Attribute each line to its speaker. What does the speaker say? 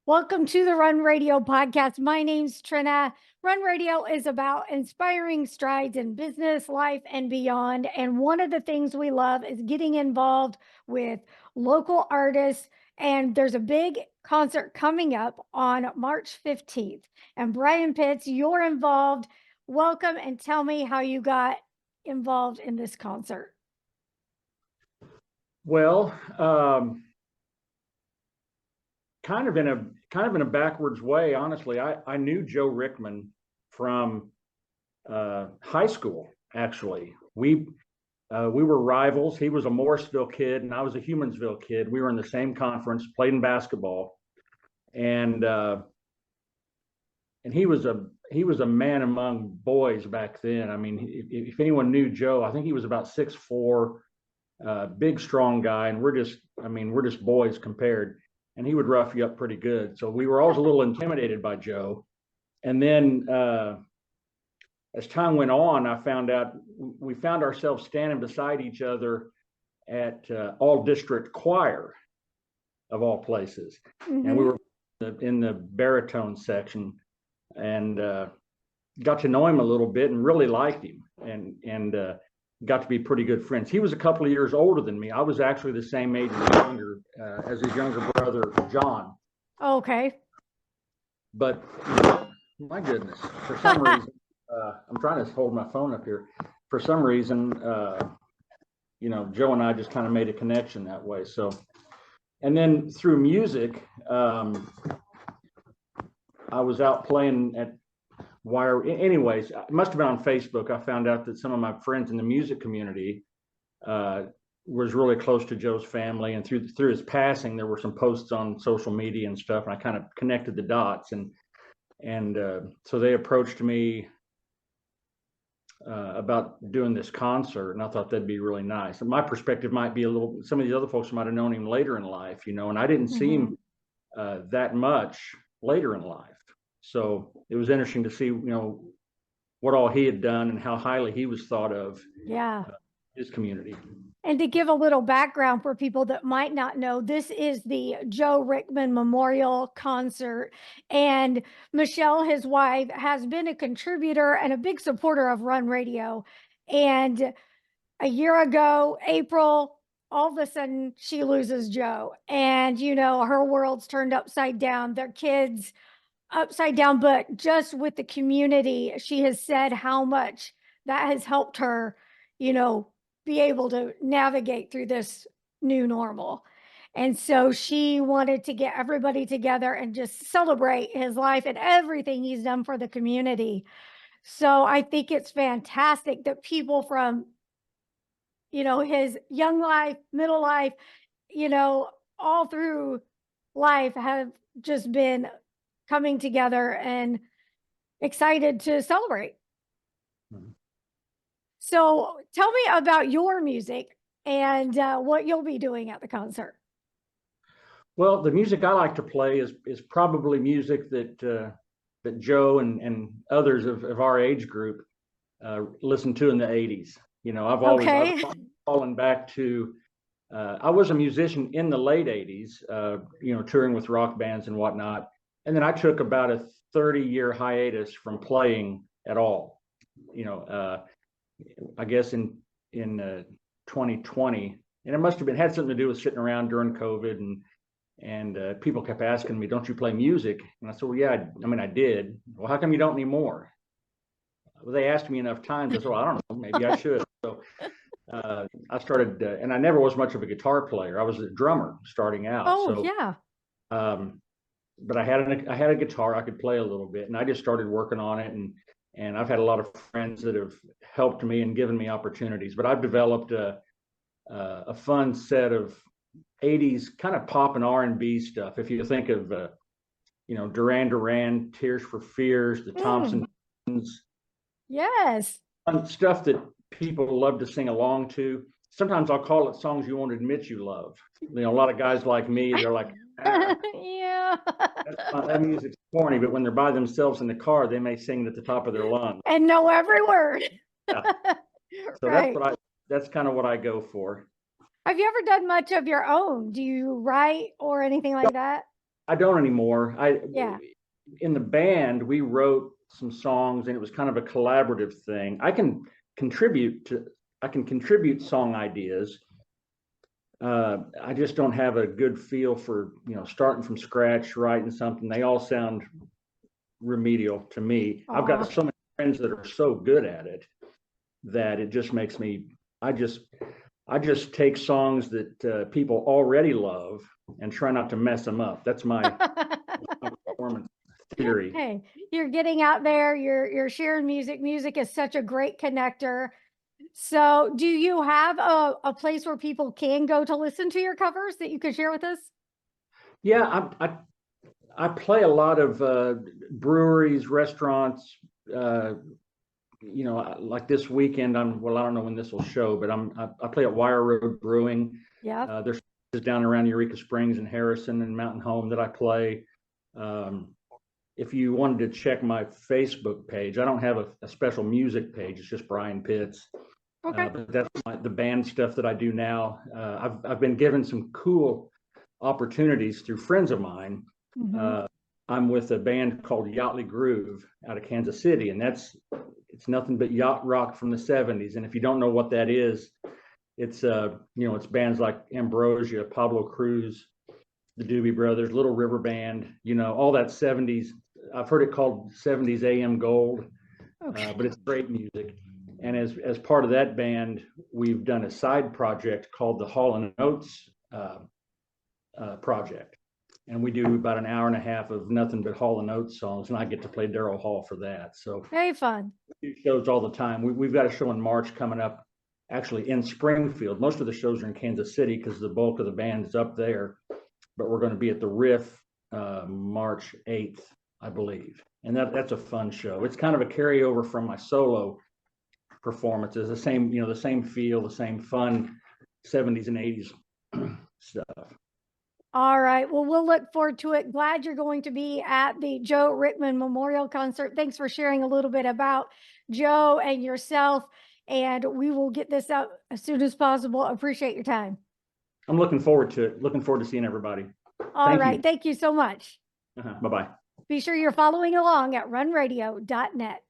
Speaker 1: Welcome to the Run Radio podcast. My name's Trina. Run Radio is about inspiring strides in business, life, and beyond. And one of the things we love is getting involved with local artists. And there's a big concert coming up on March 15th. And Brian Pitts, you're involved. Welcome and tell me how you got involved in this concert.
Speaker 2: Well, kind of in a backwards way, honestly. I knew Joe Rickman from high school. Actually, we were rivals. He was a Morrisville kid, and I was a Humansville kid. We were in the same conference, played in basketball, and he was a man among boys back then. I mean, if anyone knew Joe, I think he was about 6'4", big, strong guy, and we're just boys compared. And he would rough you up pretty good. So we were always a little intimidated by Joe. And then as time went on, we found ourselves standing beside each other at all district choir, of all places. Mm-hmm. And we were in the baritone section, and got to know him a little bit and really liked him, and got to be pretty good friends. He was a couple of years older than me. I was actually the same age as his younger brother, John.
Speaker 1: Okay.
Speaker 2: But my goodness, for some reason, I'm trying to hold my phone up here. For some reason, Joe and I just kind of made a connection that way. So, and then through music, I was out playing at anyways, it must have been on Facebook. I found out that some of my friends in the music community was really close to Joe's family, and through his passing, there were some posts on social media and stuff, and I kind of connected the dots, and so they approached me about doing this concert, and I thought that'd be really nice. And my perspective might be some of the other folks might have known him later in life, and I didn't see him that much later in life. So it was interesting to see, what all he had done and how highly he was thought of.
Speaker 1: Yeah.
Speaker 2: His community.
Speaker 1: And to give a little background for people that might not know, this is the Joe Rickman Memorial Concert. And Michelle, his wife, has been a contributor and a big supporter of Run Radio. And a year ago, April, all of a sudden she loses Joe. And, her world's turned upside down. Their kids upside down, but just with the community, she has said how much that has helped her, be able to navigate through this new normal. And so she wanted to get everybody together and just celebrate his life and everything he's done for the community. So I think it's fantastic that people from, his young life, middle life, all through life have just been coming together and excited to celebrate. Mm-hmm. So tell me about your music and what you'll be doing at the concert.
Speaker 2: Well, the music I like to play is probably music that Joe and others of our age group listened to in the 80s. I've fallen back to, I was a musician in the late 80s, touring with rock bands and whatnot. And then I took about a 30-year hiatus from playing at all. I guess in 2020, and it must have had something to do with sitting around during COVID, and people kept asking me, "Don't you play music?" And I said, "Well, yeah, I did." "Well, how come you don't anymore?" Well, they asked me enough times. I said, "Well, I don't know, maybe I should." So I started, and I never was much of a guitar player. I was a drummer starting out.
Speaker 1: Oh,
Speaker 2: so,
Speaker 1: yeah.
Speaker 2: But I had a guitar I could play a little bit, and I just started working on it, and I've had a lot of friends that have helped me and given me opportunities. But I've developed a fun set of 80s kind of pop and R&B stuff. If you think of Duran Duran, Tears for Fears, the Thompsons,
Speaker 1: yes,
Speaker 2: stuff that people love to sing along to. Sometimes I'll call it songs you won't admit you love. A lot of guys like me, they're like,
Speaker 1: yeah,
Speaker 2: that music's corny, but when they're by themselves in the car, they may sing it at the top of their lungs
Speaker 1: and know every word.
Speaker 2: Yeah. So
Speaker 1: right.
Speaker 2: That's kind of what I go for.
Speaker 1: Have you ever done much of your own? Do you write or anything like that?
Speaker 2: I don't anymore.
Speaker 1: Yeah.
Speaker 2: In the band, we wrote some songs and it was kind of a collaborative thing. I can contribute song ideas. I just don't have a good feel for, starting from scratch, writing something. They all sound remedial to me. I've
Speaker 1: Aw.
Speaker 2: got so many friends that are so good at it that it just makes me, I just take songs that people already love and try not to mess them up. That's my performance theory.
Speaker 1: Hey, you're getting out there, you're sharing music. Music is such a great connector. So do you have a place where people can go to listen to your covers that you could share with us?
Speaker 2: Yeah, I play a lot of breweries, restaurants. Like this weekend, I don't know when this will show, but I play at Wire Road Brewing.
Speaker 1: Yeah.
Speaker 2: There's down around Eureka Springs and Harrison and Mountain Home that I play. If you wanted to check my Facebook page, I don't have a special music page. It's just Brian Pitts.
Speaker 1: Okay.
Speaker 2: But that's the band stuff that I do now. I've been given some cool opportunities through friends of mine.
Speaker 1: Mhm.
Speaker 2: I'm with a band called Yachtly Groove out of Kansas City, and it's nothing but yacht rock from the 70s. And if you don't know what that is, it's it's bands like Ambrosia, Pablo Cruz, the Doobie Brothers, Little River Band, all that 70s. I've heard it called 70s AM gold,
Speaker 1: Okay.
Speaker 2: but it's great music. And as part of that band, we've done a side project called the Hall and Oates project. And we do about an hour and a half of nothing but Hall and Oates songs, and I get to play Daryl Hall for that. So
Speaker 1: Very fun.
Speaker 2: we do shows all the time. We've got a show in March coming up, actually in Springfield. Most of the shows are in Kansas City because the bulk of the band is up there. But we're going to be at the Riff March 8th, I believe. And that's a fun show. It's kind of a carryover from my solo performances. The same feel, the same fun 70s and 80s stuff.
Speaker 1: All right. Well, we'll look forward to it. Glad you're going to be at the Joe Rickman Memorial Concert. Thanks for sharing a little bit about Joe and yourself. And we will get this out as soon as possible. Appreciate your time.
Speaker 2: I'm looking forward to it. Looking forward to seeing everybody.
Speaker 1: All
Speaker 2: Thank
Speaker 1: right.
Speaker 2: you.
Speaker 1: Thank you so much.
Speaker 2: Bye-bye.
Speaker 1: Be sure you're following along at runradio.net.